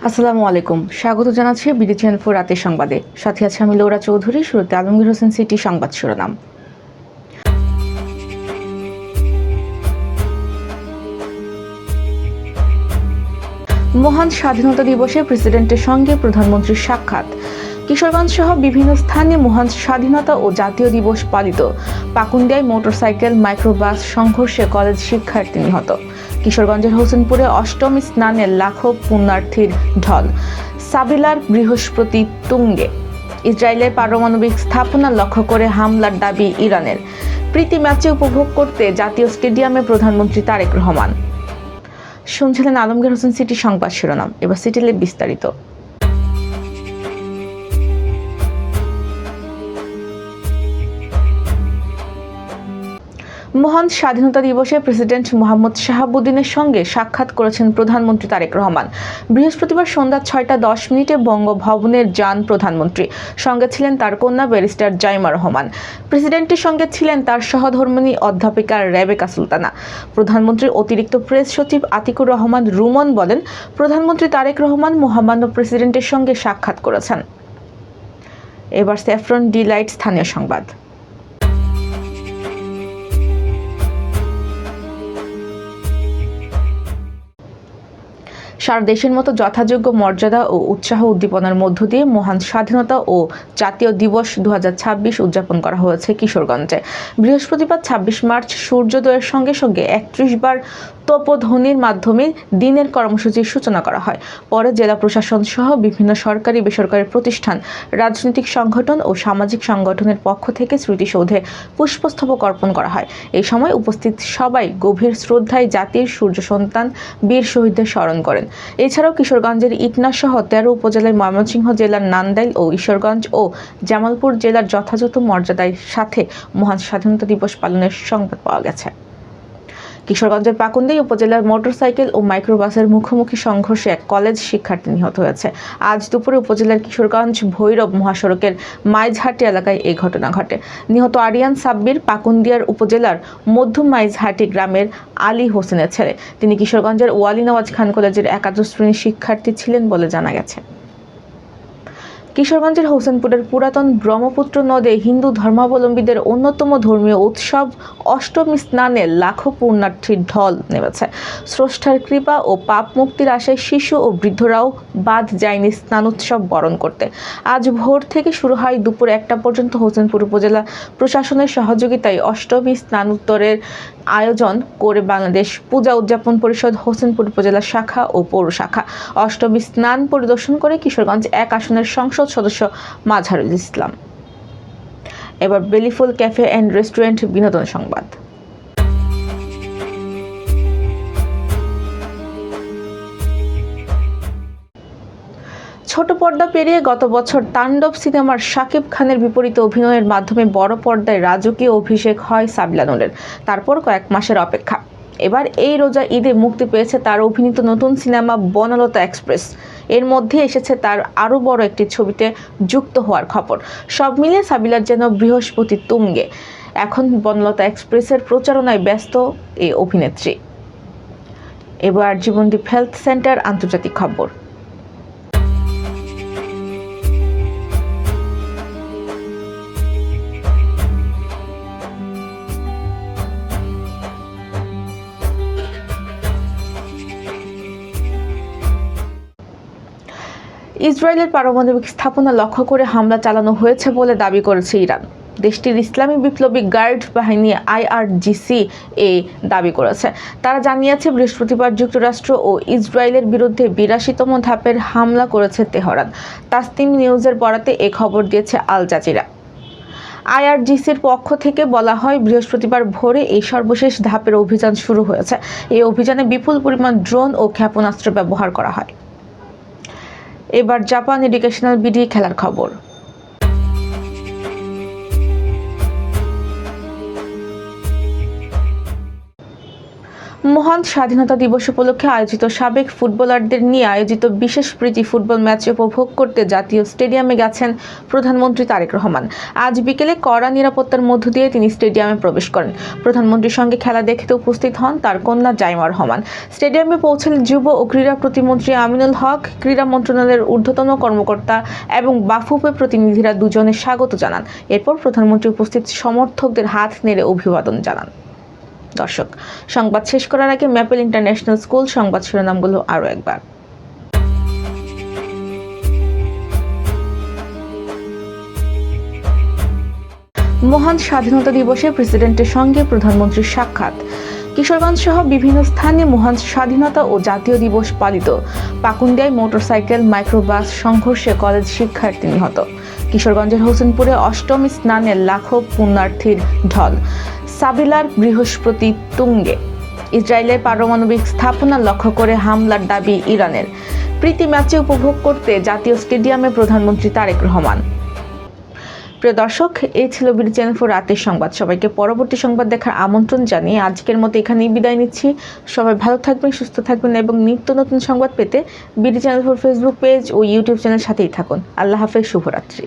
আসসালামু আলাইকুম, স্বাগত জানাচ্ছি বিডি চ্যানেল 4 রাতের সংবাদে। সাথে আছে আমি লৌরা চৌধুরী। শুরুতে আলমগীর হোসেন সিটি সংবাদ শিরোনাম। মহান স্বাধীনতা দিবসে প্রেসিডেন্টের সঙ্গে প্রধানমন্ত্রীর সাক্ষাৎ। কিশোরগঞ্জ সহ বিভিন্ন স্থানে মহান স্বাধীনতা ও জাতীয় দিবস পালিত। পাকুন্দিয়ায় মোটরসাইকেল মাইক্রোবাস সংঘর্ষে কলেজ শিক্ষার্থী নিহত। কিশোরগঞ্জের হোসেনপুরে অষ্টমী স্নানে লাখো পুণ্যার্থীর ঢল। সাবিলার বৃহস্পতি তুঙ্গে। ইসরায়েলের পারমাণবিক স্থাপনা লক্ষ্য করে হামলার দাবি ইরানের। প্রীতি ম্যাচে উপভোগ করতে জাতীয় স্টেডিয়ামে প্রধানমন্ত্রী তারেক রহমান। শুনছিলেন আলমগীর হোসেন সিটি সংবাদ শিরোনাম। এবার সিটিলে বিস্তারিত। মহান স্বাধীনতা দিবসে প্রেসিডেন্ট মোহাম্মদ শাহাবুদ্দিনের সঙ্গে সাক্ষাৎ করেছেন প্রধানমন্ত্রী তারেক রহমান। বৃহস্পতিবার সন্ধ্যা 6টা 10 বঙ্গভবনের যান প্রধানমন্ত্রী। সঙ্গে ছিলেন তার কন্যা ব্যারিস্টার জাইমা রহমান। প্রেসিডেন্টের সঙ্গে ছিলেন তার সহধর্মিণী অধ্যাপিকা রেবেকা সুলতানা। প্রধানমন্ত্রীর অতিরিক্ত প্রেস সচিব আতিকুর রহমান রুমন বলেন, প্রধানমন্ত্রী তারেক রহমান মহামান্য প্রেসিডেন্টের সঙ্গে সাক্ষাৎ করেছেন। এবার স্যাফরন ডিলাইট স্থানীয় সংবাদ। সারা দেশের মতো যথাযোগ্য মর্যাদা ও উৎসাহ উদ্দীপনার মধ্য দিয়ে মহান স্বাধীনতা ও জাতীয় দিবস 2026 উদযাপন করা হয়েছে কিশোরগঞ্জে। বৃহস্পতিবার 26 মার্চ সূর্যোদয়ের সঙ্গে সঙ্গে 31 বার তোপধ্বনির মাধ্যমে দিনের কর্মসূচির সূচনা করা হয়। পরে জেলা প্রশাসন সহ বিভিন্ন সরকারি বেসরকারি প্রতিষ্ঠান, রাজনৈতিক সংগঠন ও সামাজিক সংগঠনের পক্ষ থেকে স্মৃতিসৌধে পুষ্পস্তবক অর্পণ করা হয়। এই সময় উপস্থিত সবাই গভীর শ্রদ্ধায় জাতির সূর্য সন্তান বীর শহীদদের স্মরণ করেন। এছাড়াও কিশোরগঞ্জের ইটনা সহ 13 উপজেলার ময়মনসিংহ জেলার নান্দাইল ও ঈশ্বরগঞ্জ ও জামালপুর জেলার যথাযথ মর্যাদার সাথে মহান স্বাধীনতা দিবস পালনের সংবাদ পাওয়া গেছে। কিশোরগঞ্জের পাকুন্দিয়া উপজেলার মোটরসাইকেল ও মাইক্রোবাসের মুখোমুখি সংঘর্ষে এক কলেজ শিক্ষার্থী নিহত হয়েছে। আজ দুপুরে উপজেলার কিশোরগঞ্জ ভৈরব মহাসড়কের মাইজহাটি এলাকায় এই ঘটনা ঘটে। নিহত আরিয়ান সাব্বির পাকুন্দিয়ার উপজেলার মধ্য মাইজহাটি গ্রামের আলী হোসেনের ছেলে। তিনি কিশোরগঞ্জের ওয়ালি নওয়াজ খান কলেজের একাদশ শ্রেণীর শিক্ষার্থী ছিলেন বলে জানা গেছে। কিশোরগঞ্জের হোসেনপুরের পুরাতন ব্রহ্মপুত্র নদে হিন্দু ধর্মাবলম্বীদের অন্যতম ধর্মীয় উৎসব অষ্টমী স্নানে লাখো পুণ্যার্থীর ঢল নেমেছে। স্রষ্টার কৃপা ও পাপ মুক্তির আশায় শিশু ও বৃদ্ধরাও বাদ যায়নি স্নান উৎসব বরণ করতে। আজ ভোর থেকে শুরু হয় দুপুর 1টা পর্যন্ত হোসেনপুর উপজেলা প্রশাসনের সহযোগিতায় অষ্টমী স্নানোত্তরের আয়োজন করে বাংলাদেশ পূজা উদযাপন পরিষদ হোসেনপুর উপজেলা শাখা ও পৌর শাখা। অষ্টমী স্নান পরিদর্শন করে কিশোরগঞ্জ 1 আসনের সংসদ সদস্য মাজহারুল ইসলাম। এবার বেলিফুল ক্যাফে অ্যান্ড রেস্টুরেন্ট বিনোদন সংবাদ। ছোট পর্দা পেরিয়ে গত বছর তাণ্ডব সিনেমার শাকিব খানের বিপরীতে অভিনয়ের মাধ্যমে বড় পর্দায় রাজকীয় অভিষেক হয় সাবিলা নূরের। তারপর কয়েক মাসের অপেক্ষা। এবার এই রোজা ঈদে মুক্তি পেয়েছে তার অভিনীত নতুন সিনেমা বনলতা এক্সপ্রেস। এর মধ্যে এসেছে তার আরও বড় একটি ছবিতে যুক্ত হওয়ার খবর। সব মিলিয়ে সাবিলার যেন বৃহস্পতি তুঙ্গে। এখন বনলতা এক্সপ্রেসের প্রচারণায় ব্যস্ত এই অভিনেত্রী। এবার জীবনদীপ হেলথ সেন্টার আন্তর্জাতিক খবর। ইসরায়েলের পারমাণবিক স্থাপনা লক্ষ্য করে হামলা চালানো হয়েছে বলে দাবি করেছে ইরান। দেশটির ইসলামী বিপ্লবী গার্ড বাহিনী IRGC দাবি করেছে। তারা জানিয়েছে বৃহস্পতিবার যুক্তরাষ্ট্র ও ইসরায়েলের বিরুদ্ধে 82তম ধাপের হামলা করেছে তেহরান। তাসনিম নিউজের বরাতে এ খবর দিয়েছে আল জাজিরা। IRGCর পক্ষ থেকে বলা হয়, বৃহস্পতিবার ভোরে এই সর্বশেষ ধাপের অভিযান শুরু হয়েছে। এই অভিযানে বিপুল পরিমাণ ড্রোন ও ক্ষেপণাস্ত্র ব্যবহার করা হয়। এবার জাপান এডুকেশনাল বিডি খেলার খবর। মহান স্বাধীনতা দিবস উপলক্ষে আয়োজিত সাবেক ফুটবলারদের নিয়ে আয়োজিত বিশেষ প্রীতি ফুটবল ম্যাচ উপভোগ করতে জাতীয় স্টেডিয়ামে গেছেন প্রধানমন্ত্রী তারেক রহমান। আজ বিকেলে কড়া নিরাপত্তার মধ্য দিয়ে তিনি স্টেডিয়ামে প্রবেশ করেন। প্রধানমন্ত্রীর সঙ্গে খেলা দেখতে উপস্থিত হন তার কন্যা জাইমা রহমান। স্টেডিয়ামে পৌঁছালেন যুব ও ক্রীড়া প্রতিমন্ত্রী আমিনুল হক, ক্রীড়া মন্ত্রণালয়ের ঊর্ধ্বতন কর্মকর্তা এবং বাফুফে প্রতিনিধিরা দুজনে স্বাগত জানান। এরপর প্রধানমন্ত্রী উপস্থিত সমর্থকদের হাত নেড়ে অভিবাদন জানান। দর্শক, সংবাদ শেষ করার আগে ম্যাপেল ইন্টারন্যাশনাল স্কুল সংবাদ শিরোনামগুলো আরও একবার। মহান স্বাধীনতা দিবসে প্রেসিডেন্টের সঙ্গে প্রধানমন্ত্রীর সাক্ষাৎ। কিশোরগঞ্জ সহ বিভিন্ন স্থানে মহান স্বাধীনতা ও জাতীয় দিবস পালিত। পাকুন্দিয়ায় মোটরসাইকেল মাইক্রোবাস সংঘর্ষে কলেজ শিক্ষার্থী নিহত। কিশোরগঞ্জের হোসেনপুরে অষ্টমী স্নানে লাখো পুণ্যার্থীর ঢল। সাবিলার বৃহস্পতি তুঙ্গে। ইসরায়েলের পারমাণবিক স্থাপনা লক্ষ্য করে হামলার দাবি ইরানের। প্রীতি ম্যাচে উপভোগ করতে জাতীয় স্টেডিয়ামে প্রধানমন্ত্রী তারেক রহমান। প্রিয় দর্শক, এই ছিল বিডি চ্যানেল 4 রাতের সংবাদ। সবাইকে পরবর্তী সংবাদ দেখার আমন্ত্রণ জানিয়ে আজকের মতো এখানেই বিদায় নিচ্ছি। সবাই ভালো থাকবেন, সুস্থ থাকবেন এবং নিত্য নতুন সংবাদ পেতে বিডি চ্যানেল 4 ফেসবুক পেজ ও ইউটিউব চ্যানেল সাথেই থাকুন। আল্লাহ হাফেজ, শুভরাত্রি।